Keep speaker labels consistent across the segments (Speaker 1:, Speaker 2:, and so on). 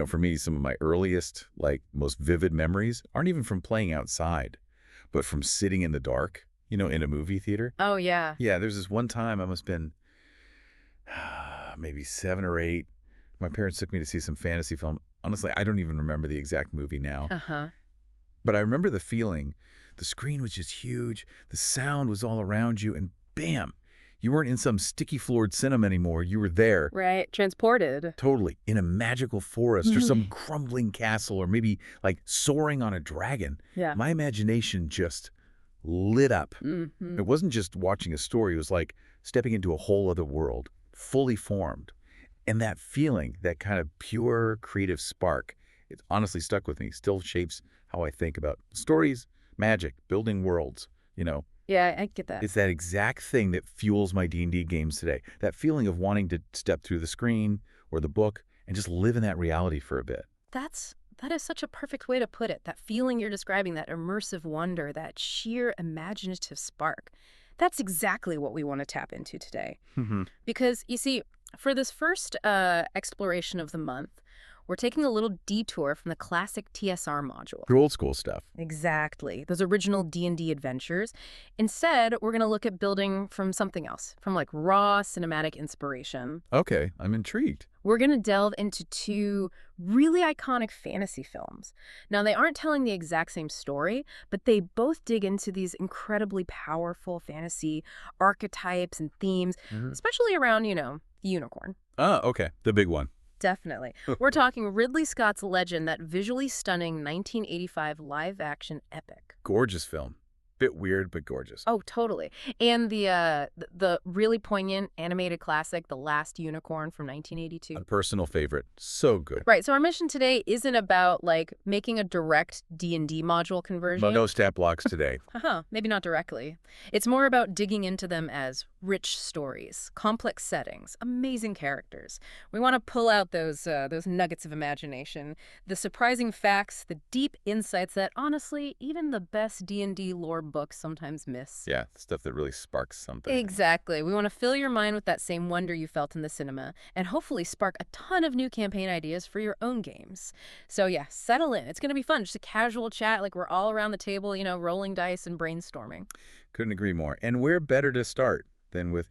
Speaker 1: For me, some of my earliest, most vivid memories aren't even from playing outside, but from sitting in the dark, in a movie theater.
Speaker 2: Oh, yeah.
Speaker 1: Yeah, there's this one time I must have been maybe 7 or 8. My parents took me to see some fantasy film. Honestly, I don't even remember the exact movie now.
Speaker 2: Uh-huh.
Speaker 1: But I remember the feeling. The screen was just huge. The sound was all around you, and bam, you weren't in some sticky-floored cinema anymore. You were there.
Speaker 2: Right. Transported.
Speaker 1: Totally. In a magical forest or some crumbling castle or maybe soaring on a dragon.
Speaker 2: Yeah.
Speaker 1: My imagination just lit up.
Speaker 2: Mm-hmm.
Speaker 1: It wasn't just watching a story. It was like stepping into a whole other world, fully formed. And that feeling, that kind of pure creative spark, it honestly stuck with me, still shapes how I think about stories, magic, building worlds,
Speaker 2: Yeah, I get that.
Speaker 1: It's that exact thing that fuels my D&D games today. That feeling of wanting to step through the screen or the book and just live in that reality for a bit.
Speaker 2: That is such a perfect way to put it. That feeling you're describing, that immersive wonder, that sheer imaginative spark. That's exactly what we want to tap into today.
Speaker 1: Mm-hmm.
Speaker 2: Because, you see, for this first exploration of the month, we're taking a little detour from the classic TSR module.
Speaker 1: The old school stuff.
Speaker 2: Exactly. Those original D&D adventures. Instead, we're going to look at building from something else, from raw cinematic inspiration.
Speaker 1: Okay, I'm intrigued.
Speaker 2: We're going to delve into 2 really iconic fantasy films. Now, they aren't telling the exact same story, but they both dig into these incredibly powerful fantasy archetypes and themes, especially around, the unicorn.
Speaker 1: Oh, okay. The big one.
Speaker 2: Definitely. We're talking Ridley Scott's Legend, that visually stunning 1985 live-action epic.
Speaker 1: Gorgeous film. Bit weird, but gorgeous.
Speaker 2: Oh, totally. And the really poignant animated classic, The Last Unicorn from 1982.
Speaker 1: A personal favorite. So good.
Speaker 2: Right. So our mission today isn't about, making a direct D&D module conversion.
Speaker 1: No stat blocks today.
Speaker 2: Maybe not directly. It's more about digging into them as rich stories, complex settings, amazing characters. We want to pull out those nuggets of imagination, the surprising facts, the deep insights that, honestly, even the best D&D lore books sometimes miss.
Speaker 1: Yeah, stuff that really sparks something.
Speaker 2: Exactly. We want to fill your mind with that same wonder you felt in the cinema and hopefully spark a ton of new campaign ideas for your own games. So yeah, settle in. It's going to be fun. Just a casual chat, we're all around the table, rolling dice and brainstorming.
Speaker 1: Couldn't agree more. And where better to start than with,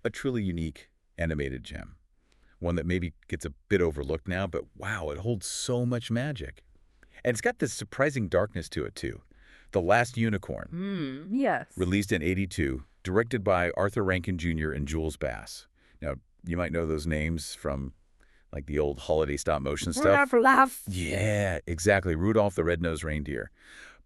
Speaker 1: a truly unique animated gem. One that maybe gets a bit overlooked now, but wow, it holds so much magic. And it's got this surprising darkness to it, too. The Last Unicorn.
Speaker 2: Yes.
Speaker 1: Released in '82, directed by Arthur Rankin Jr. and Jules Bass. Now, you might know those names from, the old holiday stop-motion stuff.
Speaker 2: Laugh.
Speaker 1: Yeah, exactly. Rudolph the Red-Nosed Reindeer.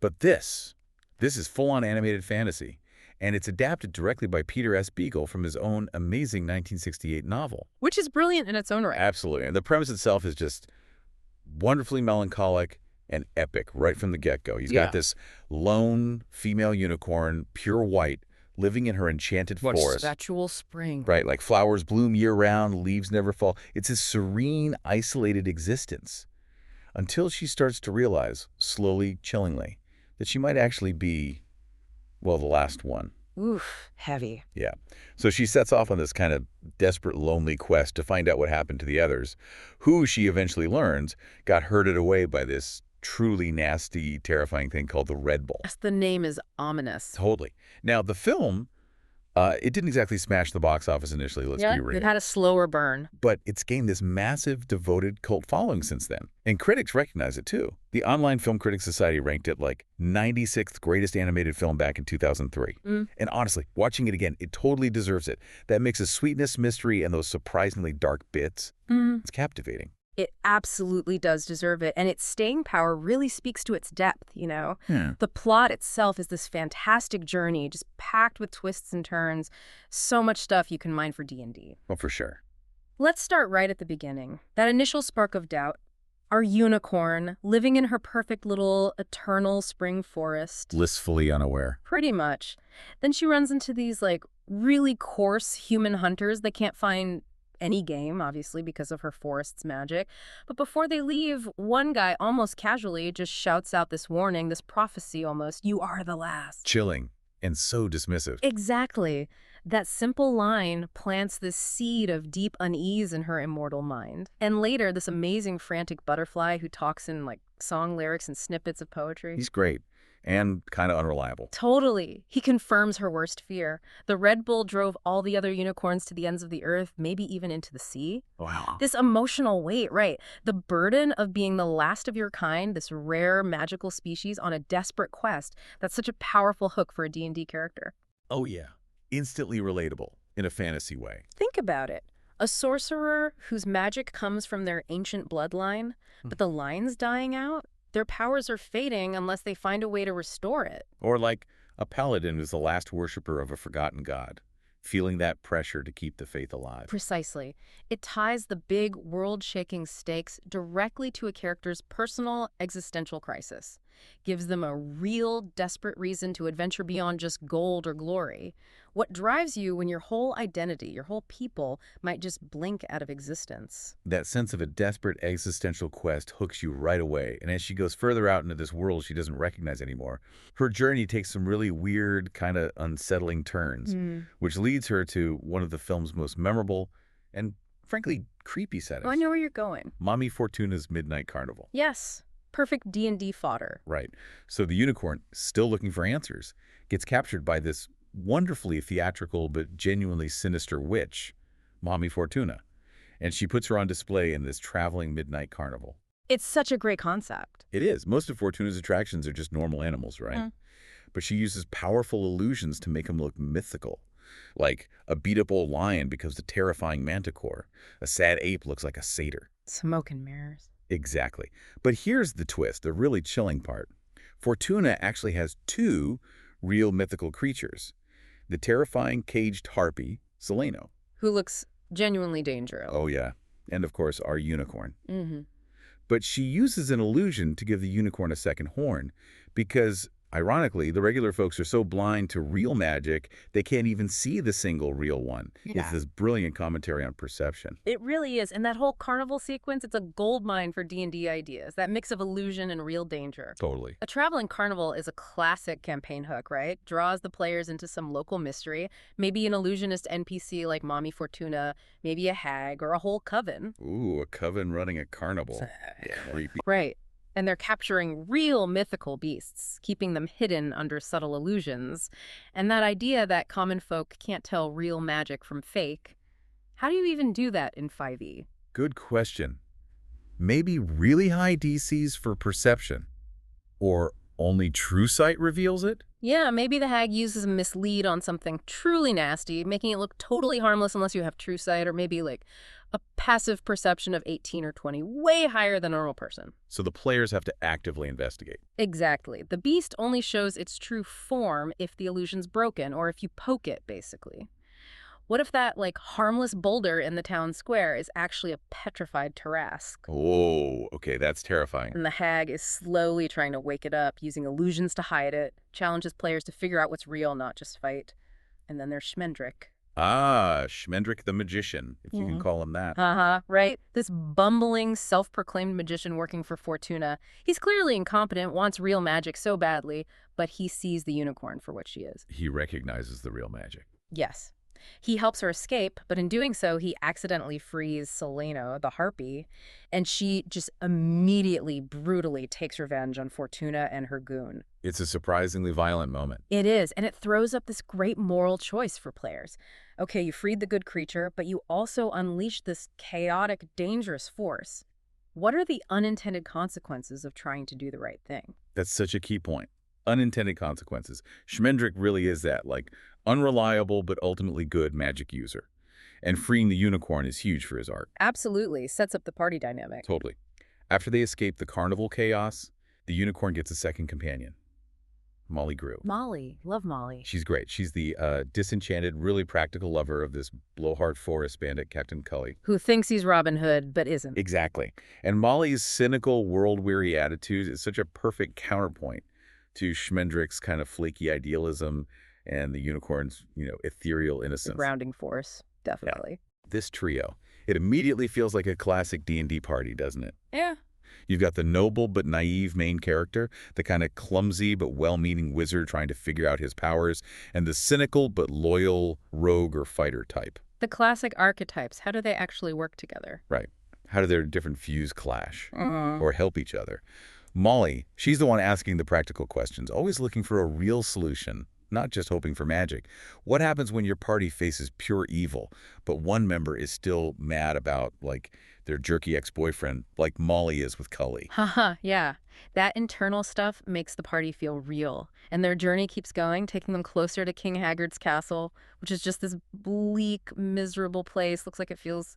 Speaker 1: But this is full-on animated fantasy, and it's adapted directly by Peter S. Beagle from his own amazing 1968 novel.
Speaker 2: Which is brilliant in its own right.
Speaker 1: Absolutely. And the premise itself is just wonderfully melancholic and epic right from the get-go. He's got this lone female unicorn, pure white, living in her enchanted forest.
Speaker 2: Conceptual spring.
Speaker 1: Right, flowers bloom year-round, leaves never fall. It's a serene, isolated existence. Until she starts to realize, slowly, chillingly, that she might actually be, the last one.
Speaker 2: Oof, heavy.
Speaker 1: Yeah. So she sets off on this kind of desperate, lonely quest to find out what happened to the others, who she eventually learns got herded away by this truly nasty, terrifying thing called the Red Bull.
Speaker 2: Yes, the name is ominous.
Speaker 1: Totally. Now, the film, it didn't exactly smash the box office initially, let's be real.
Speaker 2: It had a slower burn.
Speaker 1: But it's gained this massive, devoted cult following since then. And critics recognize it, too. The Online Film Critics Society ranked it 96th greatest animated film back in 2003. And honestly, watching it again, it totally deserves it. That mix of sweetness, mystery, and those surprisingly dark bits, it's captivating.
Speaker 2: It absolutely does deserve it, and its staying power really speaks to its depth,
Speaker 1: Yeah.
Speaker 2: The plot itself is this fantastic journey, just packed with twists and turns, so much stuff you can mine for D&D.
Speaker 1: Well, for sure.
Speaker 2: Let's start right at the beginning. That initial spark of doubt. Our unicorn, living in her perfect little eternal spring forest.
Speaker 1: Blissfully unaware.
Speaker 2: Pretty much. Then she runs into these, really coarse human hunters that can't find any game, obviously, because of her forest's magic. But before they leave, one guy almost casually just shouts out this warning, this prophecy almost, "You are the last."
Speaker 1: Chilling and so dismissive.
Speaker 2: Exactly. That simple line plants this seed of deep unease in her immortal mind. And later, this amazing frantic butterfly who talks in like song lyrics and snippets of poetry.
Speaker 1: He's great and kind of unreliable.
Speaker 2: Totally. He confirms her worst fear. The Red Bull drove all the other unicorns to the ends of the earth, maybe even into the sea.
Speaker 1: Wow.
Speaker 2: This emotional weight, right? The burden of being the last of your kind, this rare magical species on a desperate quest. That's such a powerful hook for a D&D character.
Speaker 1: Oh, yeah. Instantly relatable in a fantasy way.
Speaker 2: Think about it. A sorcerer whose magic comes from their ancient bloodline, but the line's dying out. Their powers are fading unless they find a way to restore it.
Speaker 1: Or like a paladin who's the last worshiper of a forgotten god, feeling that pressure to keep the faith alive.
Speaker 2: Precisely. It ties the big, world-shaking stakes directly to a character's personal existential crisis. Gives them a real, desperate reason to adventure beyond just gold or glory. What drives you when your whole identity, your whole people, might just blink out of existence?
Speaker 1: That sense of a desperate existential quest hooks you right away, and as she goes further out into this world she doesn't recognize anymore, her journey takes some really weird, kind of unsettling turns, which leads her to one of the film's most memorable and, frankly, creepy settings.
Speaker 2: Oh, I know where you're going.
Speaker 1: Mommy Fortuna's Midnight Carnival.
Speaker 2: Yes. Perfect D&D fodder.
Speaker 1: Right. So the unicorn, still looking for answers, gets captured by this wonderfully theatrical but genuinely sinister witch, Mommy Fortuna, and she puts her on display in this traveling midnight carnival.
Speaker 2: It's such a great concept.
Speaker 1: It is. Most of Fortuna's attractions are just normal animals, right? But she uses powerful illusions to make them look mythical. Like a beat-up old lion becomes a terrifying manticore. A sad ape looks like a satyr.
Speaker 2: Smoke and mirrors.
Speaker 1: Exactly. But here's the twist, the really chilling part. Fortuna actually has two real mythical creatures. The terrifying caged harpy, Seleno.
Speaker 2: Who looks genuinely dangerous.
Speaker 1: Oh, yeah. And, of course, our unicorn. But she uses an illusion to give the unicorn a second horn because, ironically, the regular folks are so blind to real magic, they can't even see the single real one.
Speaker 2: Yeah.
Speaker 1: It's this brilliant commentary on perception.
Speaker 2: It really is. And that whole carnival sequence, it's a goldmine for D&D ideas. That mix of illusion and real danger.
Speaker 1: Totally.
Speaker 2: A traveling carnival is a classic campaign hook, right? Draws the players into some local mystery. Maybe an illusionist NPC like Mommy Fortuna, maybe a hag, or a whole coven.
Speaker 1: Ooh, a coven running a carnival. Creepy.
Speaker 2: Right. And they're capturing real mythical beasts, keeping them hidden under subtle illusions. And that idea that common folk can't tell real magic from fake, how do you even do that in 5e?
Speaker 1: Good question. Maybe really high DCs for perception? Or only true sight reveals it?
Speaker 2: Yeah, maybe the hag uses a mislead on something truly nasty, making it look totally harmless unless you have true sight, or maybe like a passive perception of 18 or 20, way higher than a normal person.
Speaker 1: So the players have to actively investigate.
Speaker 2: Exactly. The beast only shows its true form if the illusion's broken, or if you poke it, basically. What if that, like, harmless boulder in the town square is actually a petrified Tarrasque?
Speaker 1: Oh, okay, that's terrifying.
Speaker 2: And the hag is slowly trying to wake it up, using illusions to hide it, challenges players to figure out what's real, not just fight. And then there's Schmendrick.
Speaker 1: Ah, Schmendrick the magician, if you can call him that.
Speaker 2: Right? This bumbling, self-proclaimed magician working for Fortuna. He's clearly incompetent, wants real magic so badly, but he sees the unicorn for what she is.
Speaker 1: He recognizes the real magic.
Speaker 2: Yes. He helps her escape, but in doing so, he accidentally frees Seleno, the harpy, and she just immediately, brutally takes revenge on Fortuna and her goon.
Speaker 1: It's a surprisingly violent moment.
Speaker 2: It is, and it throws up this great moral choice for players. Okay, you freed the good creature, but you also unleashed this chaotic, dangerous force. What are the unintended consequences of trying to do the right thing?
Speaker 1: That's such a key point. Unintended consequences. Schmendrick really is that, like, unreliable but ultimately good magic user. And freeing the unicorn is huge for his arc.
Speaker 2: Absolutely. Sets up the party dynamic.
Speaker 1: Totally. After they escape the carnival chaos, the unicorn gets a second companion. Molly Grew.
Speaker 2: Molly. Love Molly.
Speaker 1: She's great. She's the disenchanted, really practical lover of this blowhard forest bandit, Captain Cully.
Speaker 2: Who thinks he's Robin Hood, but isn't.
Speaker 1: Exactly. And Molly's cynical, world-weary attitude is such a perfect counterpoint to Schmendrick's kind of flaky idealism and the unicorn's, ethereal innocence.
Speaker 2: The grounding force, definitely.
Speaker 1: Yeah. This trio, it immediately feels like a classic D&D party, doesn't it?
Speaker 2: Yeah.
Speaker 1: You've got the noble but naive main character, the kind of clumsy but well-meaning wizard trying to figure out his powers, and the cynical but loyal rogue or fighter type.
Speaker 2: The classic archetypes, how do they actually work together?
Speaker 1: Right. How do their different views clash or help each other? Molly, she's the one asking the practical questions, always looking for a real solution, not just hoping for magic. What happens when your party faces pure evil, but one member is still mad about, like, their jerky ex-boyfriend, like Molly is with Cully?
Speaker 2: Haha, yeah. That internal stuff makes the party feel real. And their journey keeps going, taking them closer to King Haggard's castle, which is just this bleak, miserable place. Looks like it feels,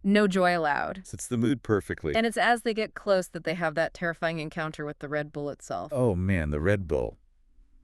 Speaker 2: no joy allowed.
Speaker 1: Sets the mood perfectly.
Speaker 2: And it's as they get close that they have that terrifying encounter with the Red Bull itself.
Speaker 1: Oh man, the Red Bull.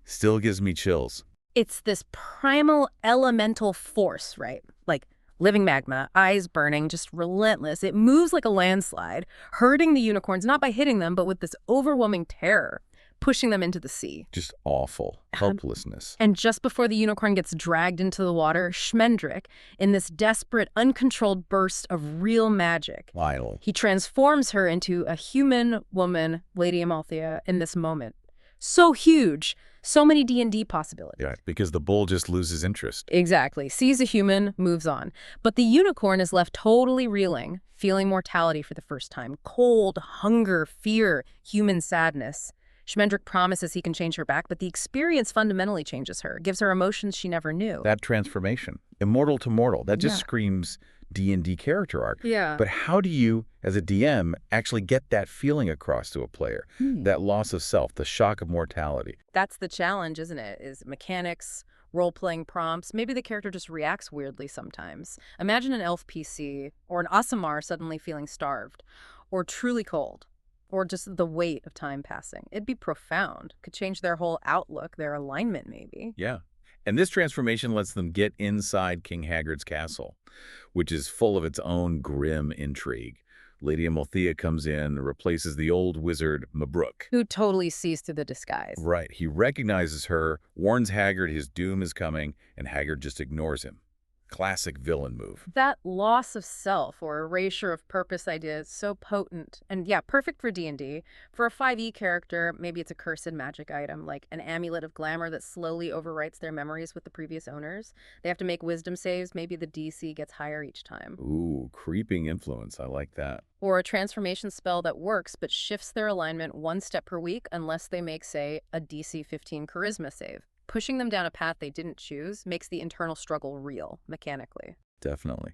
Speaker 1: Still gives me chills.
Speaker 2: It's this primal elemental force, right? Like living magma, eyes burning, just relentless. It moves like a landslide, hurting the unicorns, not by hitting them, but with this overwhelming terror, pushing them into the sea.
Speaker 1: Just awful. Helplessness.
Speaker 2: And just before the unicorn gets dragged into the water, Schmendrick, in this desperate, uncontrolled burst of real magic,
Speaker 1: Lionel.
Speaker 2: he transforms her into a human woman, Lady Amalthea, in this moment. So huge. So many D&D possibilities.
Speaker 1: Yeah, because the bull just loses interest.
Speaker 2: Exactly. Sees a human, moves on. But the unicorn is left totally reeling, feeling mortality for the first time. Cold, hunger, fear, human sadness. Schmendrick promises he can change her back, but the experience fundamentally changes her, gives her emotions she never knew.
Speaker 1: That transformation. Immortal to mortal. That just screams D&D character arc.
Speaker 2: Yeah.
Speaker 1: But how do you, as a DM, actually get that feeling across to a player? That loss of self, the shock of mortality.
Speaker 2: That's the challenge, isn't it? Is mechanics, role-playing prompts. Maybe the character just reacts weirdly sometimes. Imagine an elf PC or an Aasimar suddenly feeling starved or truly cold or just the weight of time passing. It'd be profound. Could change their whole outlook, their alignment maybe.
Speaker 1: Yeah. And this transformation lets them get inside King Haggard's castle, which is full of its own grim intrigue. Lady Amalthea comes in, replaces the old wizard, Mabrook.
Speaker 2: Who totally sees through the disguise.
Speaker 1: Right. He recognizes her, warns Haggard his doom is coming, and Haggard just ignores him. Classic villain move.
Speaker 2: That loss of self or erasure of purpose idea is so potent. And yeah, perfect for D&D. For a 5e character, maybe it's a cursed magic item, like an amulet of glamour that slowly overwrites their memories with the previous owners. They have to make wisdom saves. Maybe the DC gets higher each time.
Speaker 1: Ooh, creeping influence. I like that.
Speaker 2: Or a transformation spell that works but shifts their alignment one step per week unless they make, say, a DC 15 charisma save. Pushing them down a path they didn't choose makes the internal struggle real, mechanically.
Speaker 1: Definitely.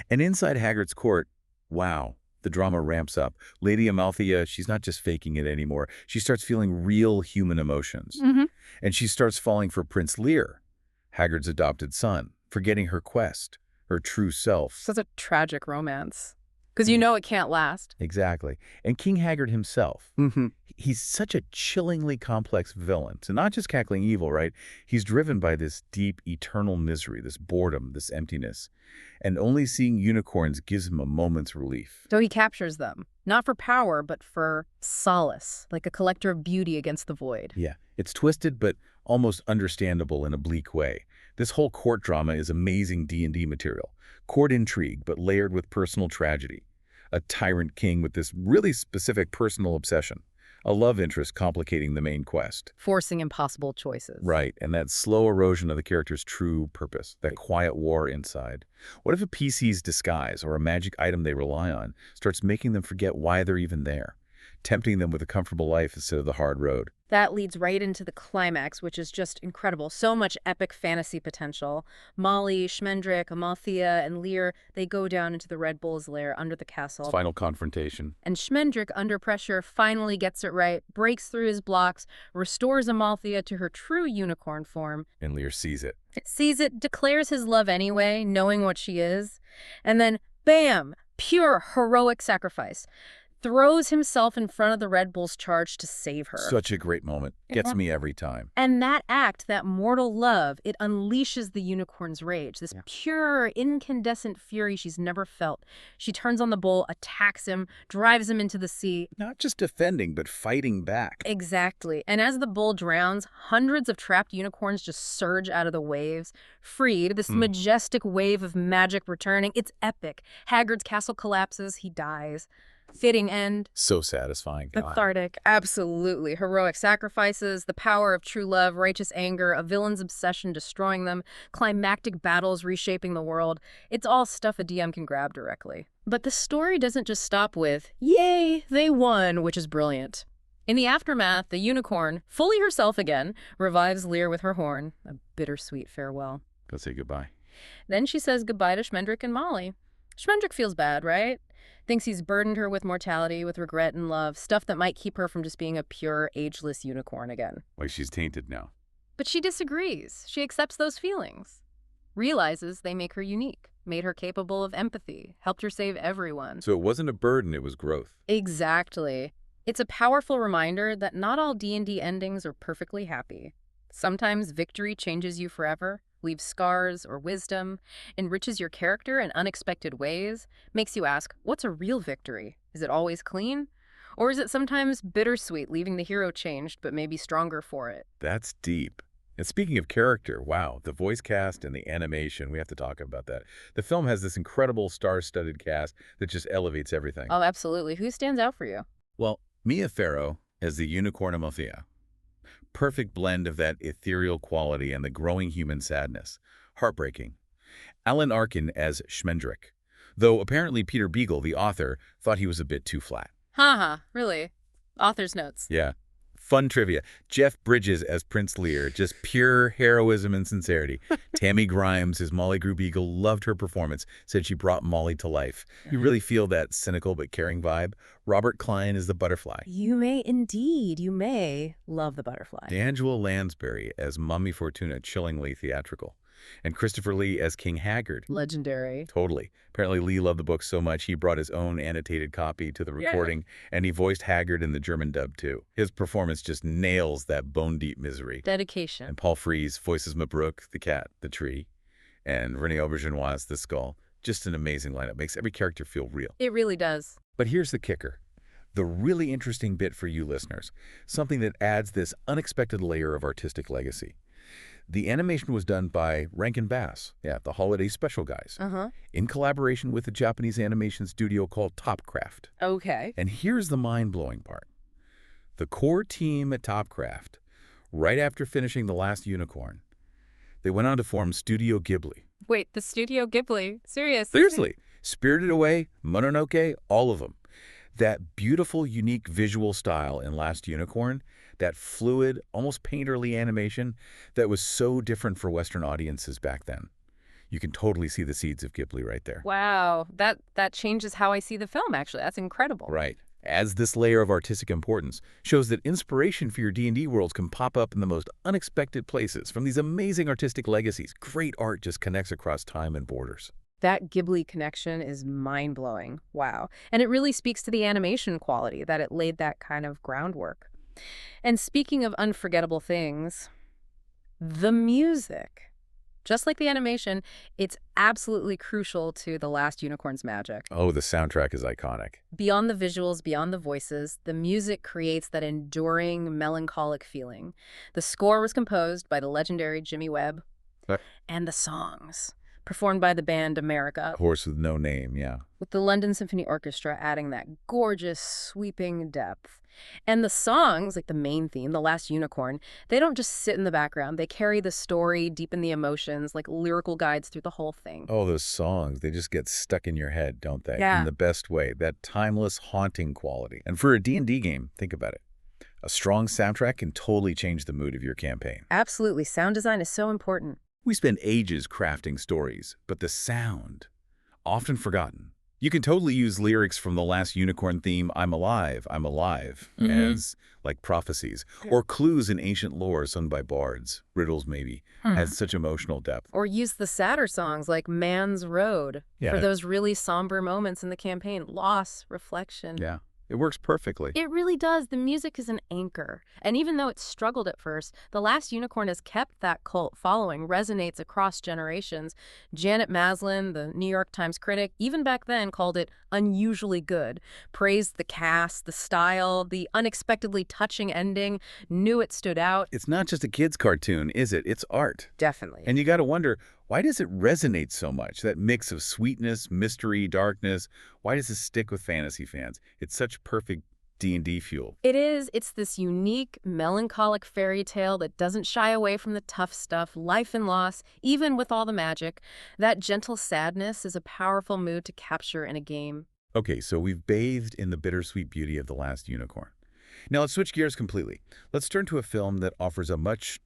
Speaker 1: And inside Haggard's court, wow, the drama ramps up. Lady Amalthea, she's not just faking it anymore. She starts feeling real human emotions. And she starts falling for Prince Lear, Haggard's adopted son, forgetting her quest, her true self.
Speaker 2: Such a tragic romance. Because you know it can't last.
Speaker 1: Exactly. And King Haggard himself, he's such a chillingly complex villain. So not just cackling evil, right? He's driven by this deep, eternal misery, this boredom, this emptiness. And only seeing unicorns gives him a moment's relief.
Speaker 2: So he captures them, not for power, but for solace, like a collector of beauty against the void.
Speaker 1: Yeah, it's twisted, but almost understandable in a bleak way. This whole court drama is amazing D&D material. Court intrigue, but layered with personal tragedy. A tyrant king with this really specific personal obsession. A love interest complicating the main quest.
Speaker 2: Forcing impossible choices.
Speaker 1: Right, and that slow erosion of the character's true purpose, that quiet war inside. What if a PC's disguise or a magic item they rely on starts making them forget why they're even there, tempting them with a comfortable life instead of the hard road?
Speaker 2: That leads right into the climax, which is just incredible. So much epic fantasy potential. Molly, Schmendrick, Amalthea, and Lear, they go down into the Red Bull's lair under the castle.
Speaker 1: Final confrontation.
Speaker 2: And Schmendrick, under pressure, finally gets it right, breaks through his blocks, restores Amalthea to her true unicorn form.
Speaker 1: And Lear sees it.
Speaker 2: Sees it, declares his love anyway, knowing what she is. And then, bam, pure heroic sacrifice. Throws himself in front of the Red Bull's charge to save her.
Speaker 1: Such a great moment. Gets me every time.
Speaker 2: And that act, that mortal love, it unleashes the unicorn's rage, this pure, incandescent fury she's never felt. She turns on the bull, attacks him, drives him into the sea.
Speaker 1: Not just defending, but fighting back.
Speaker 2: Exactly. And as the bull drowns, hundreds of trapped unicorns just surge out of the waves, freed. This majestic wave of magic returning. It's epic. Haggard's castle collapses. He dies. Fitting end.
Speaker 1: So satisfying. God.
Speaker 2: Cathartic. Absolutely. Heroic sacrifices, the power of true love, righteous anger, a villain's obsession destroying them, climactic battles reshaping the world. It's all stuff a DM can grab directly. But the story doesn't just stop with, yay, they won, which is brilliant. In the aftermath, the unicorn, fully herself again, revives Lear with her horn. A bittersweet farewell.
Speaker 1: Go say goodbye.
Speaker 2: Then she says goodbye to Schmendrick and Molly. Schmendrick feels bad, right? Thinks he's burdened her with mortality, with regret and love, stuff that might keep her from just being a pure, ageless unicorn again.
Speaker 1: Like she's tainted now.
Speaker 2: But she disagrees. She accepts those feelings. Realizes they make her unique, made her capable of empathy, helped her save everyone.
Speaker 1: So it wasn't a burden, it was growth.
Speaker 2: Exactly. It's a powerful reminder that not all D&D endings are perfectly happy. Sometimes victory changes you forever, leaves scars or wisdom, enriches your character in unexpected ways, makes you ask, what's a real victory? Is it always clean? Or is it sometimes bittersweet, leaving the hero changed but maybe stronger for it?
Speaker 1: That's deep. And speaking of character, wow, the voice cast and the animation, we have to talk about that. The film has this incredible star-studded cast that just elevates everything.
Speaker 2: Oh, absolutely. Who stands out for you?
Speaker 1: Well, Mia Farrow as the Unicorn Amalthea. Perfect blend of that ethereal quality and the growing human sadness. Heartbreaking. Alan Arkin as Schmendrick, though apparently Peter Beagle, the author, thought he was a bit too flat.
Speaker 2: Haha, really? Author's notes.
Speaker 1: Yeah. Fun trivia. Jeff Bridges as Prince Lear, just pure heroism and sincerity. Tammy Grimes as Molly Group Eagle loved her performance, said she brought Molly to life. You really feel that cynical but caring vibe. Robert Klein is the butterfly.
Speaker 2: You may indeed, you may love the butterfly.
Speaker 1: D'Angelo Lansbury as Mummy Fortuna, chillingly theatrical. And Christopher Lee as King Haggard.
Speaker 2: Legendary.
Speaker 1: Totally. Apparently Lee loved the book so much he brought his own annotated copy to the recording, and he voiced Haggard in the German dub too. His performance just nails that bone-deep misery.
Speaker 2: Dedication.
Speaker 1: And Paul Frees voices Mabruk, the cat, the tree, and René Auberjonois as the skull. Just an amazing lineup. Makes every character feel real.
Speaker 2: It really does.
Speaker 1: But here's the kicker. The really interesting bit for you listeners. Something that adds this unexpected layer of artistic legacy. The animation was done by Rankin Bass, the holiday special guys, in collaboration with a Japanese animation studio called Topcraft.
Speaker 2: Okay.
Speaker 1: And here's the mind-blowing part. The core team at Topcraft, right after finishing The Last Unicorn, they went on to form Studio Ghibli.
Speaker 2: Wait, the Studio Ghibli?
Speaker 1: Seriously. Spirited Away, Mononoke, all of them. That beautiful, unique visual style in Last Unicorn, that fluid, almost painterly animation that was so different for Western audiences back then. You can totally see the seeds of Ghibli right there.
Speaker 2: Wow, that changes how I see the film, actually. That's incredible.
Speaker 1: Right. Adds this layer of artistic importance, shows that inspiration for your D&D worlds can pop up in the most unexpected places from these amazing artistic legacies. Great art just connects across time and borders.
Speaker 2: That Ghibli connection is mind-blowing. Wow. And it really speaks to the animation quality, that it laid that kind of groundwork. And speaking of unforgettable things, the music. Just like the animation, it's absolutely crucial to The Last Unicorn's magic.
Speaker 1: Oh, the soundtrack is iconic.
Speaker 2: Beyond the visuals, beyond the voices, the music creates that enduring, melancholic feeling. The score was composed by the legendary Jimmy Webb, and the songs performed by the band America.
Speaker 1: Horse with no name, yeah.
Speaker 2: With the London Symphony Orchestra adding that gorgeous, sweeping depth. And the songs, like the main theme, The Last Unicorn, they don't just sit in the background. They carry the story, deepen the emotions, like lyrical guides through the whole thing.
Speaker 1: Oh, those songs, they just get stuck in your head, don't they?
Speaker 2: Yeah.
Speaker 1: In the best way, that timeless, haunting quality. And for a D&D game, think about it. A strong soundtrack can totally change the mood of your campaign.
Speaker 2: Absolutely. Sound design is so important.
Speaker 1: We spend ages crafting stories, but the sound, often forgotten. You can totally use lyrics from the Last Unicorn theme, I'm alive, as like prophecies, or clues in ancient lore sung by bards, riddles maybe, has such emotional depth.
Speaker 2: Or use the sadder songs like Man's Road for those really somber moments in the campaign. Loss, reflection.
Speaker 1: Yeah. It works perfectly.
Speaker 2: It really does. The music is an anchor. And even though it struggled at first, The Last Unicorn has kept that cult following, resonates across generations. Janet Maslin, the New York Times critic, even back then called it unusually good, praised the cast, the style, the unexpectedly touching ending, knew it stood out.
Speaker 1: It's not just a kid's cartoon, is it? It's art.
Speaker 2: Definitely.
Speaker 1: And you got to wonder, Why does it resonate so much? That mix of sweetness, mystery, darkness. Why does this stick with fantasy fans? It's such perfect D&D fuel.
Speaker 2: It is. It's this unique, melancholic fairy tale that doesn't shy away from the tough stuff, life and loss, even with all the magic. That gentle sadness is a powerful mood to capture in a game.
Speaker 1: Okay, so we've bathed in the bittersweet beauty of The Last Unicorn. Now let's switch gears completely. Let's turn to a film that offers a much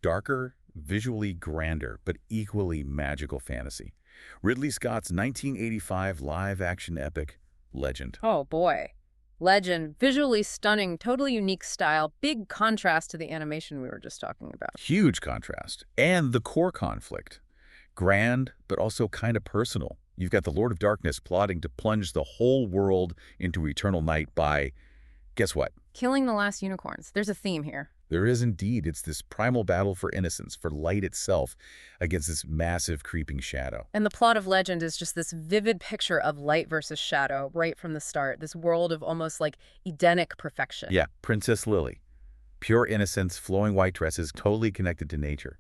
Speaker 1: darker, visually grander, but equally magical fantasy. Ridley Scott's 1985 live-action epic, Legend.
Speaker 2: Oh, boy. Legend, visually stunning, totally unique style, big contrast to the animation we were just talking about.
Speaker 1: Huge contrast. And the core conflict. Grand, but also kind of personal. You've got the Lord of Darkness plotting to plunge the whole world into eternal night by, guess what?
Speaker 2: Killing the last unicorns. There's a theme here.
Speaker 1: There is indeed. It's this primal battle for innocence, for light itself, against this massive creeping shadow.
Speaker 2: And the plot of Legend is just this vivid picture of light versus shadow right from the start. This world of almost like Edenic perfection.
Speaker 1: Yeah, Princess Lily. Pure innocence, flowing white dresses, totally connected to nature.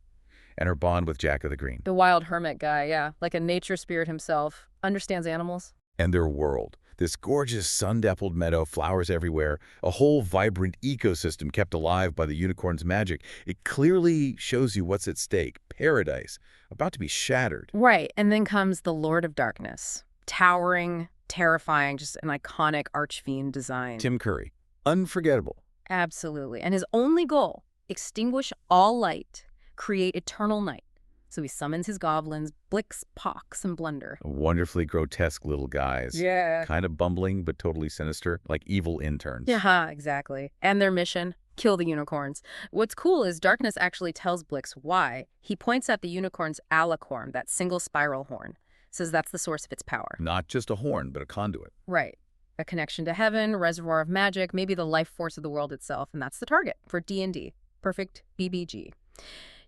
Speaker 1: And her bond with Jack of the Green.
Speaker 2: The wild hermit guy, yeah. Like a nature spirit himself. Understands animals.
Speaker 1: And their world. This gorgeous sun-dappled meadow, flowers everywhere, a whole vibrant ecosystem kept alive by the unicorn's magic. It clearly shows you what's at stake. Paradise, about to be shattered.
Speaker 2: Right, and then comes the Lord of Darkness. Towering, terrifying, just an iconic archfiend design.
Speaker 1: Tim Curry, unforgettable.
Speaker 2: Absolutely. And his only goal, extinguish all light, create eternal night. So he summons his goblins, Blix, Pox, and Blunder.
Speaker 1: Wonderfully grotesque little guys.
Speaker 2: Yeah.
Speaker 1: Kind of bumbling, but totally sinister, like evil interns.
Speaker 2: Yeah, exactly. And their mission, kill the unicorns. What's cool is Darkness actually tells Blix why. He points at the unicorn's alicorn, that single spiral horn. Says that's the source of its power.
Speaker 1: Not just a horn, but a conduit.
Speaker 2: Right. A connection to heaven, reservoir of magic, maybe the life force of the world itself, and that's the target for D&D. Perfect BBG.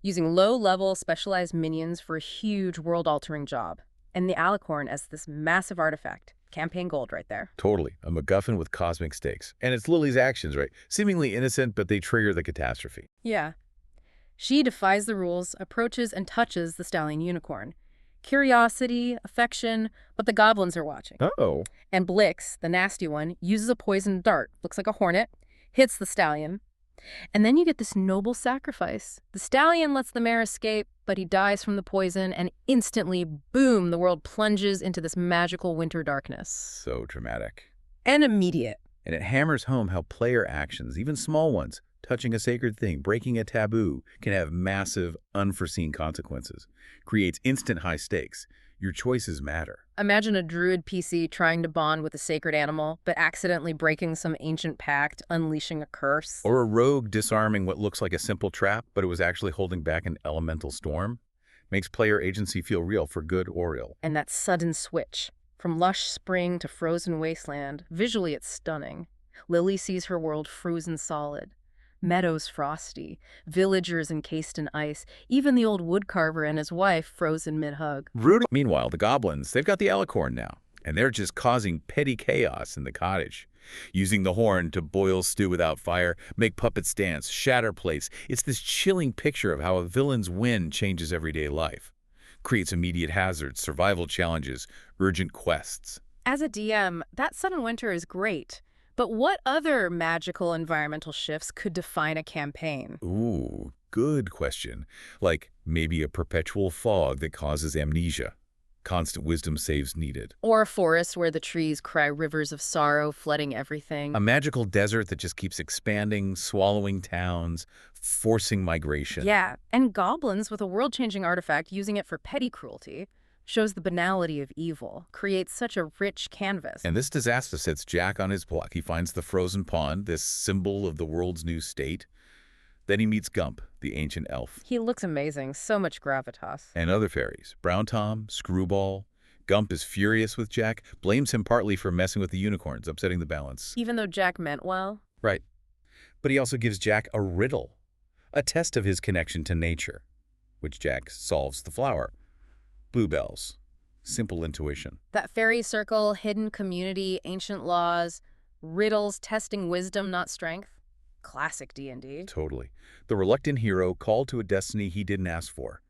Speaker 2: Using low-level, specialized minions for a huge world-altering job. And the alicorn as this massive artifact. Campaign gold right there.
Speaker 1: Totally. A MacGuffin with cosmic stakes. And it's Lily's actions, right? Seemingly innocent, but they trigger the catastrophe.
Speaker 2: Yeah. She defies the rules, approaches and touches the stallion unicorn. Curiosity, affection, but the goblins are watching.
Speaker 1: Uh-oh.
Speaker 2: And Blix, the nasty one, uses a poisoned dart, looks like a hornet, hits the stallion. And then you get this noble sacrifice. The stallion lets the mare escape, but he dies from the poison, and instantly, boom, the world plunges into this magical winter darkness.
Speaker 1: So dramatic.
Speaker 2: And immediate.
Speaker 1: And it hammers home how player actions, even small ones, touching a sacred thing, breaking a taboo, can have massive, unforeseen consequences. Creates instant high stakes. Your choices matter.
Speaker 2: Imagine a druid PC trying to bond with a sacred animal, but accidentally breaking some ancient pact, unleashing a curse.
Speaker 1: Or a rogue disarming what looks like a simple trap, but it was actually holding back an elemental storm. Makes player agency feel real for good or ill.
Speaker 2: And that sudden switch. From lush spring to frozen wasteland, visually it's stunning. Lily sees her world frozen solid. Meadows frosty, villagers encased in ice, even the old woodcarver and his wife frozen mid-hug.
Speaker 1: Brutal. Meanwhile, the goblins, they've got the alicorn now, and they're just causing petty chaos in the cottage. Using the horn to boil stew without fire, make puppets dance, shatter plates. It's this chilling picture of how a villain's win changes everyday life. Creates immediate hazards, survival challenges, urgent quests.
Speaker 2: As a DM, that sudden winter is great. But what other magical environmental shifts could define a campaign?
Speaker 1: Ooh, good question. Like maybe a perpetual fog that causes amnesia. Constant wisdom saves needed.
Speaker 2: Or a forest where the trees cry rivers of sorrow, flooding everything.
Speaker 1: A magical desert that just keeps expanding, swallowing towns, forcing migration.
Speaker 2: Yeah, and goblins with a world-changing artifact using it for petty cruelty. Shows the banality of evil, creates such a rich canvas.
Speaker 1: And this disaster sets Jack on his block. He finds the frozen pond, this symbol of the world's new state. Then he meets Gump, the ancient elf.
Speaker 2: He looks amazing, so much gravitas.
Speaker 1: And other fairies, Brown Tom, Screwball. Gump is furious with Jack, blames him partly for messing with the unicorns, upsetting the balance.
Speaker 2: Even though Jack meant well?
Speaker 1: Right. But he also gives Jack a riddle, a test of his connection to nature, which Jack solves the flower. Bluebells. Simple intuition.
Speaker 2: That fairy circle, hidden community, ancient laws, riddles testing wisdom, not strength. Classic D&D.
Speaker 1: Totally. The reluctant hero called to a destiny he didn't ask for.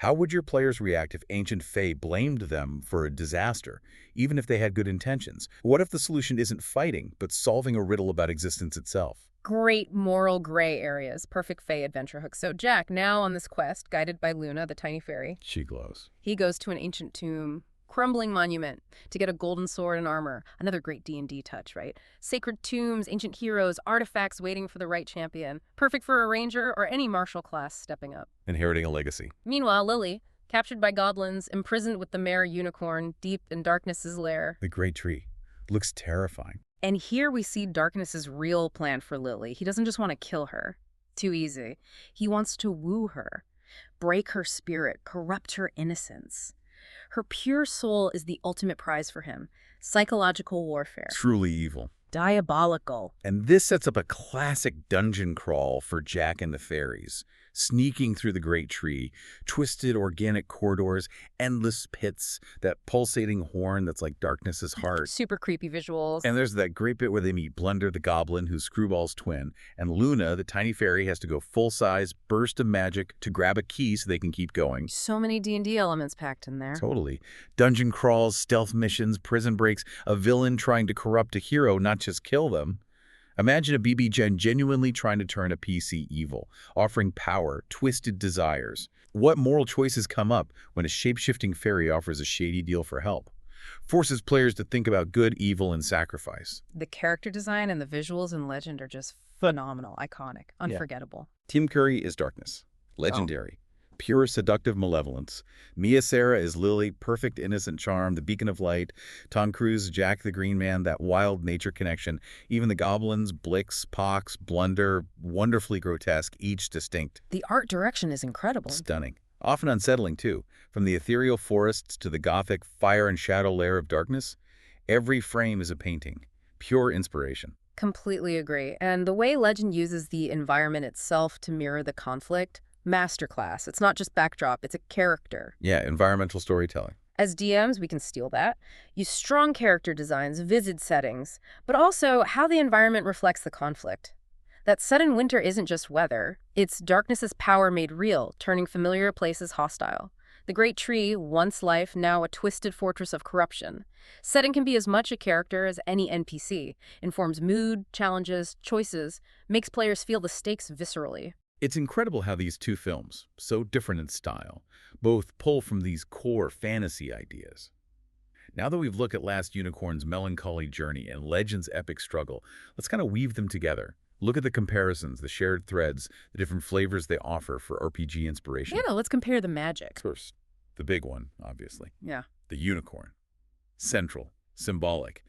Speaker 1: How would your players react if ancient fae blamed them for a disaster, even if they had good intentions? What if the solution isn't fighting, but solving a riddle about existence itself?
Speaker 2: Great moral gray areas. Perfect Fae adventure hook. So Jack, now on this quest, guided by Luna, the tiny fairy,
Speaker 1: She glows.
Speaker 2: he goes to an ancient tomb, crumbling monument, to get a golden sword and armor. Another great D&D touch, right? Sacred tombs, ancient heroes, artifacts waiting for the right champion. Perfect for a ranger or any martial class stepping up.
Speaker 1: Inheriting a legacy.
Speaker 2: Meanwhile, Lily, captured by goblins, imprisoned with the mare unicorn, deep in Darkness's lair.
Speaker 1: The great tree. Looks terrifying.
Speaker 2: And here we see Darkness's real plan for Lily. He doesn't just want to kill her. Too easy. He wants to woo her, break her spirit, corrupt her innocence. Her pure soul is the ultimate prize for him. Psychological warfare.
Speaker 1: Truly evil.
Speaker 2: Diabolical.
Speaker 1: And this sets up a classic dungeon crawl for Jack and the fairies. Sneaking through the great tree, twisted organic corridors, endless pits, that pulsating horn that's like Darkness's heart.
Speaker 2: Super creepy visuals.
Speaker 1: And there's that great bit where they meet Blunder the goblin, who's Screwball's twin, and Luna, the tiny fairy, has to go full-size burst of magic to grab a key so they can keep going.
Speaker 2: So many D&D elements packed in there.
Speaker 1: Totally. Dungeon crawls, stealth missions, prison breaks, a villain trying to corrupt a hero, not just kill them. Imagine a BB Gen genuinely trying to turn a PC evil, offering power, twisted desires. What moral choices come up when a shape-shifting fairy offers a shady deal for help? Forces players to think about good, evil, and sacrifice.
Speaker 2: The character design and the visuals in Legend are just phenomenal, iconic, unforgettable.
Speaker 1: Team Curry is Darkness. Legendary. Pure seductive malevolence. Mia Sara is Lily, perfect innocent charm, the beacon of light. Tom Cruise, Jack the Green Man, that wild nature connection. Even the goblins, Blix, Pox, Blunder, wonderfully grotesque, each distinct.
Speaker 2: The art direction is incredible.
Speaker 1: Stunning. Often unsettling, too. From the ethereal forests to the gothic fire and shadow lair of Darkness, every frame is a painting. Pure inspiration.
Speaker 2: Completely agree. And the way Legend uses the environment itself to mirror the conflict, masterclass. It's not just backdrop, it's a character.
Speaker 1: Yeah, environmental storytelling.
Speaker 2: As DMs, we can steal that. Use strong character designs, vivid settings, but also how the environment reflects the conflict. That sudden winter isn't just weather. It's Darkness's power made real, turning familiar places hostile. The great tree, once life, now a twisted fortress of corruption. Setting can be as much a character as any NPC. Informs mood, challenges, choices, makes players feel the stakes viscerally.
Speaker 1: It's incredible how these two films, so different in style, both pull from these core fantasy ideas. Now that we've looked at Last Unicorn's melancholy journey and Legend's epic struggle, let's kind of weave them together. Look at the comparisons, the shared threads, the different flavors they offer for RPG inspiration.
Speaker 2: Yeah, let's compare the magic.
Speaker 1: First, the big one, obviously.
Speaker 2: Yeah.
Speaker 1: The unicorn. Central, symbolic.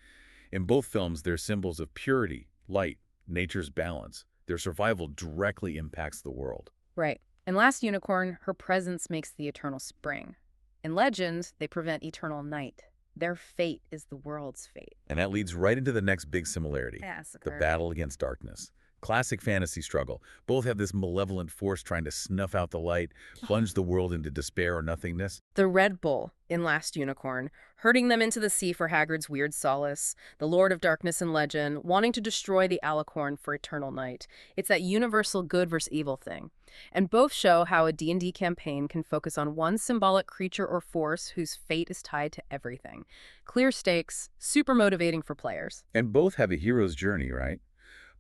Speaker 1: In both films, they're symbols of purity, light, nature's balance. Their survival directly impacts the world.
Speaker 2: Right. In Last Unicorn, her presence makes the eternal spring. In Legend, they prevent eternal night. Their fate is the world's fate.
Speaker 1: And that leads right into the next big similarity. The battle against darkness. Classic fantasy struggle. Both have this malevolent force trying to snuff out the light, plunge the world into despair or nothingness.
Speaker 2: The Red Bull in Last Unicorn, herding them into the sea for Haggard's weird solace. The Lord of Darkness in Legend, wanting to destroy the Alicorn for eternal night. It's that universal good versus evil thing. And both show how a D&D campaign can focus on one symbolic creature or force whose fate is tied to everything. Clear stakes, super motivating for players.
Speaker 1: And both have a hero's journey, right?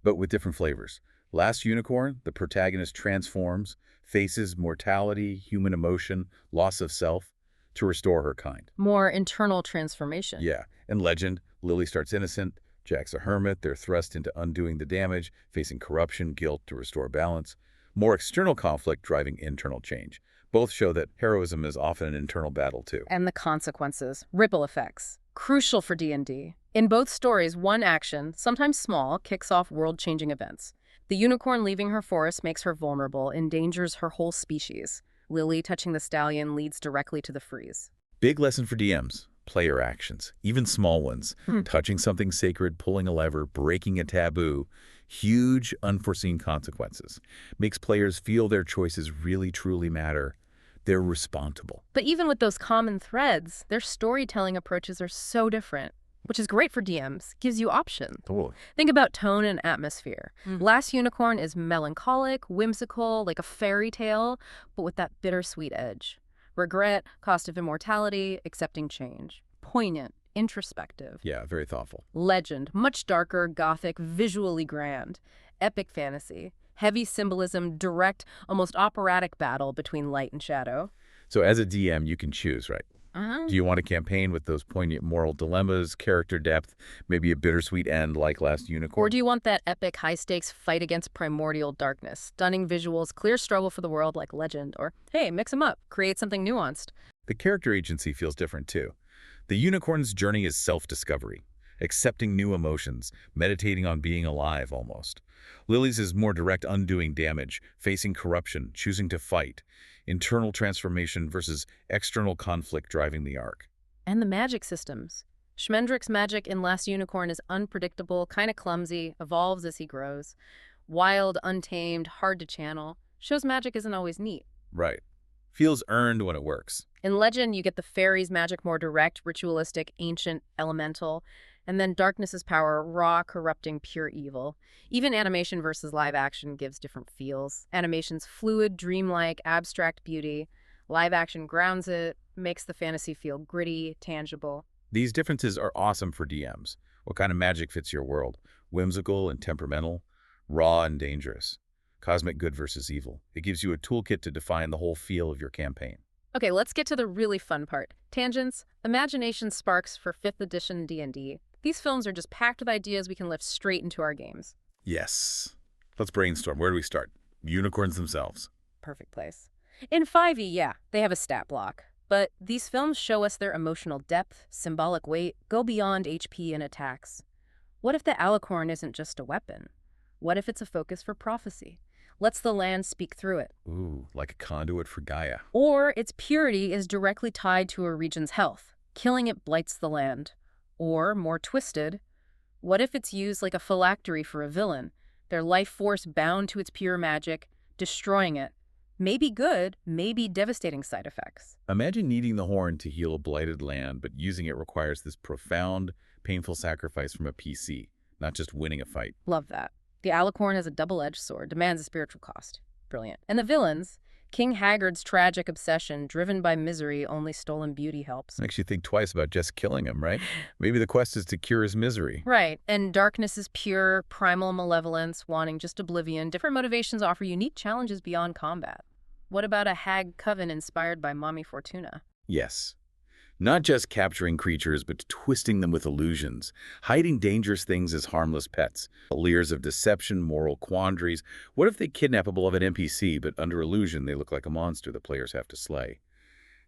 Speaker 1: But with different flavors. Last Unicorn, the protagonist transforms, faces mortality, human emotion, loss of self, to restore her kind.
Speaker 2: More internal transformation.
Speaker 1: Yeah. In Legend, Lily starts innocent, Jack's a hermit, they're thrust into undoing the damage, facing corruption, guilt to restore balance. More external conflict driving internal change. Both show that heroism is often an internal battle, too.
Speaker 2: And the consequences, ripple effects. Crucial for D&D. In both stories, one action, sometimes small, kicks off world-changing events. The unicorn leaving her forest makes her vulnerable, endangers her whole species. Lily touching the stallion leads directly to the freeze.
Speaker 1: Big lesson for DMs. Player actions, even small ones. Touching something sacred, pulling a lever, breaking a taboo. Huge, unforeseen consequences. Makes players feel their choices really, truly matter. They're responsible.
Speaker 2: But even with those common threads, their storytelling approaches are so different, which is great for DMs, gives you options.
Speaker 1: Totally.
Speaker 2: Think about tone and atmosphere. Last Unicorn is melancholic, whimsical, like a fairy tale, but with that bittersweet edge. Regret, cost of immortality, accepting change. Poignant, introspective.
Speaker 1: Yeah, very thoughtful.
Speaker 2: Legend, much darker, gothic, visually grand. Epic fantasy. Heavy symbolism, direct, almost operatic battle between light and shadow.
Speaker 1: So as a DM, you can choose, right?
Speaker 2: Uh-huh.
Speaker 1: Do you want a campaign with those poignant moral dilemmas, character depth, maybe a bittersweet end like Last Unicorn?
Speaker 2: Or do you want that epic, high-stakes fight against primordial darkness? Stunning visuals, clear struggle for the world like Legend. Or, hey, mix them up. Create something nuanced.
Speaker 1: The character agency feels different, too. The unicorn's journey is self-discovery, accepting new emotions, meditating on being alive almost. Lily's is more direct, undoing damage, facing corruption, choosing to fight, internal transformation versus external conflict driving the arc.
Speaker 2: And the magic systems. Schmendrick's magic in Last Unicorn is unpredictable, kind of clumsy, evolves as he grows. Wild, untamed, hard to channel. Shows magic isn't always neat.
Speaker 1: Right. Feels earned when it works.
Speaker 2: In Legend, you get the fairies' magic more direct, ritualistic, ancient, elemental. And then Darkness's power, raw, corrupting, pure evil. Even animation versus live action gives different feels. Animation's fluid, dreamlike, abstract beauty. Live action grounds it, makes the fantasy feel gritty, tangible.
Speaker 1: These differences are awesome for DMs. What kind of magic fits your world? Whimsical and temperamental, raw and dangerous. Cosmic good versus evil. It gives you a toolkit to define the whole feel of your campaign.
Speaker 2: Okay, let's get to the really fun part. Tangents, imagination sparks for 5th edition D&D. These films are just packed with ideas we can lift straight into our games.
Speaker 1: Yes. Let's brainstorm. Where do we start? Unicorns themselves.
Speaker 2: Perfect place. In 5e, yeah, they have a stat block. But these films show us their emotional depth, symbolic weight, go beyond HP and attacks. What if the alicorn isn't just a weapon? What if it's a focus for prophecy? Lets the land speak through it.
Speaker 1: Ooh, like a conduit for Gaia.
Speaker 2: Or its purity is directly tied to a region's health. Killing it blights the land. Or, more twisted, what if it's used like a phylactery for a villain? Their life force bound to its pure magic, destroying it. Maybe good, maybe devastating side effects.
Speaker 1: Imagine needing the horn to heal a blighted land, but using it requires this profound, painful sacrifice from a PC, not just winning a fight.
Speaker 2: Love that. The alicorn has a double-edged sword, demands a spiritual cost. Brilliant. And the villains, King Haggard's tragic obsession, driven by misery, only stolen beauty helps.
Speaker 1: Makes you think twice about just killing him, right? Maybe the quest is to cure his misery.
Speaker 2: Right. And darkness is pure, primal malevolence, wanting just oblivion. Different motivations offer unique challenges beyond combat. What about a hag coven inspired by Mommy Fortuna?
Speaker 1: Yes. Not just capturing creatures, but twisting them with illusions, hiding dangerous things as harmless pets, layers of deception, moral quandaries. What if they kidnap a beloved NPC, but under illusion they look like a monster the players have to slay?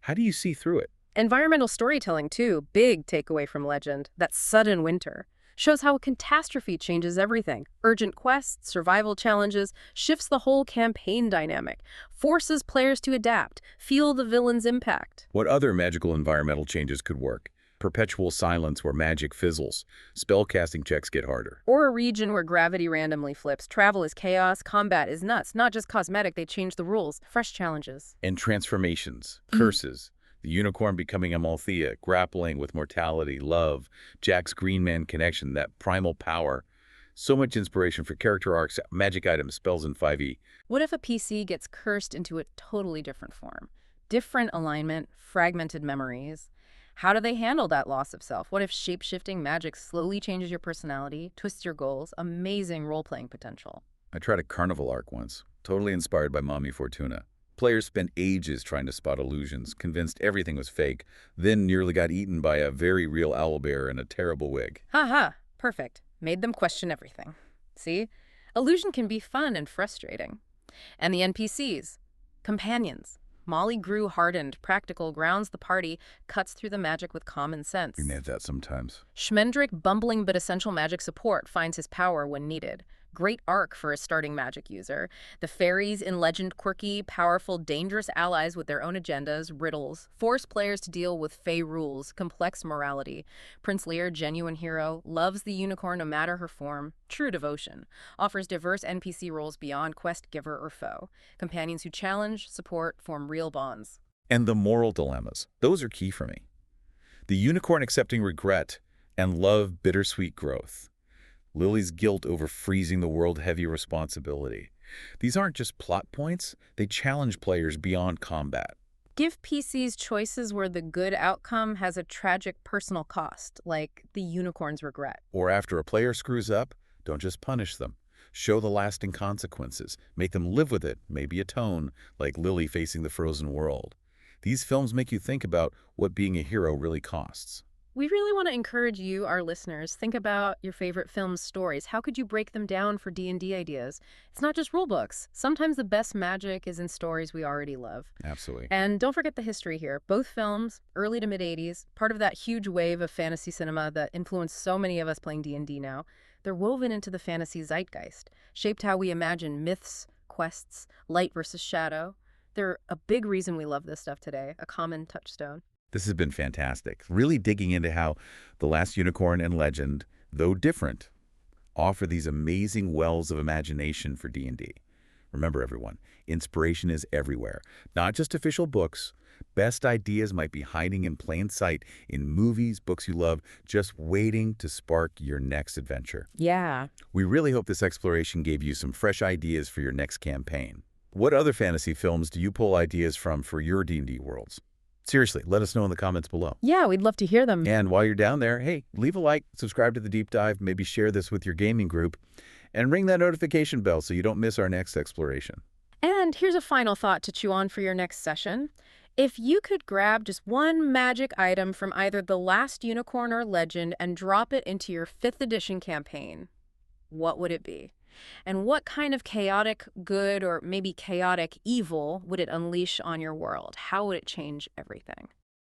Speaker 1: How do you see through it?
Speaker 2: Environmental storytelling, too. Big takeaway from Legend. That sudden winter. Shows how a catastrophe changes everything. Urgent quests, survival challenges, shifts the whole campaign dynamic, forces players to adapt, feel the villain's impact.
Speaker 1: What other magical environmental changes could work? Perpetual silence where magic fizzles. Spellcasting checks get harder.
Speaker 2: Or a region where gravity randomly flips. Travel is chaos, combat is nuts. Not just cosmetic, they change the rules. Fresh challenges.
Speaker 1: And transformations, curses. The unicorn becoming a Malthea, grappling with mortality, love, Jack's Green Man connection, that primal power. So much inspiration for character arcs, magic items, spells in 5e.
Speaker 2: What if a PC gets cursed into a totally different form? Different alignment, fragmented memories. How do they handle that loss of self? What if shape-shifting magic slowly changes your personality, twists your goals? Amazing role-playing potential.
Speaker 1: I tried a carnival arc once, totally inspired by Mommy Fortuna. Players spent ages trying to spot illusions, convinced everything was fake, then nearly got eaten by a very real owlbear in a terrible wig.
Speaker 2: Ha! Perfect. Made them question everything. See? Illusion can be fun and frustrating. And the NPCs. Companions. Molly grew hardened, practical, grounds the party, cuts through the magic with common sense.
Speaker 1: We need that sometimes.
Speaker 2: Schmendrick, bumbling but essential magic support, finds his power when needed. Great arc for a starting magic user. The fairies in Legend, quirky, powerful, dangerous allies with their own agendas, riddles, force players to deal with fey rules, complex morality. Prince Lear, genuine hero, loves the unicorn no matter her form, true devotion. Offers diverse NPC roles beyond quest giver or foe. Companions who challenge, support, form real bonds.
Speaker 1: And the moral dilemmas. Those are key for me. The unicorn accepting regret and love bittersweet growth. Lily's guilt over freezing the world, heavy responsibility. These aren't just plot points, they challenge players beyond combat.
Speaker 2: give PCs choices where the good outcome has a tragic personal cost, like the unicorn's regret.
Speaker 1: Or after a player screws up, don't just punish them. Show the lasting consequences. Make them live with it, maybe atone, like Lily facing the frozen world. These films make you think about what being a hero really costs.
Speaker 2: We really want to encourage you, our listeners, think about your favorite film stories. How could you break them down for D&D ideas? It's not just rulebooks. Sometimes the best magic is in stories we already love.
Speaker 1: Absolutely.
Speaker 2: And don't forget the history here. Both films, early to mid-'80s, part of that huge wave of fantasy cinema that influenced so many of us playing D&D now. They're woven into the fantasy zeitgeist, shaped how we imagine myths, quests, light versus shadow. They're a big reason we love this stuff today, a common touchstone.
Speaker 1: This has been fantastic, really digging into how The Last Unicorn and Legend, though different, offer these amazing wells of imagination for D&D. Remember, everyone, inspiration is everywhere, not just official books. Best ideas might be hiding in plain sight in movies, books you love, just waiting to spark your next adventure.
Speaker 2: Yeah.
Speaker 1: We really hope this exploration gave you some fresh ideas for your next campaign. What other fantasy films do you pull ideas from for your D&D worlds? Seriously, let us know in the comments below.
Speaker 2: Yeah, we'd love to hear them.
Speaker 1: And while you're down there, hey, leave a like, subscribe to the Deep Dive, maybe share this with your gaming group, and ring that notification bell so you don't miss our next exploration.
Speaker 2: And here's a final thought to chew on for your next session. If you could grab just one magic item from either The Last Unicorn or Legend and drop it into your 5th edition campaign, what would it be? And what kind of chaotic good or maybe chaotic evil would it unleash on your world? How would it change everything?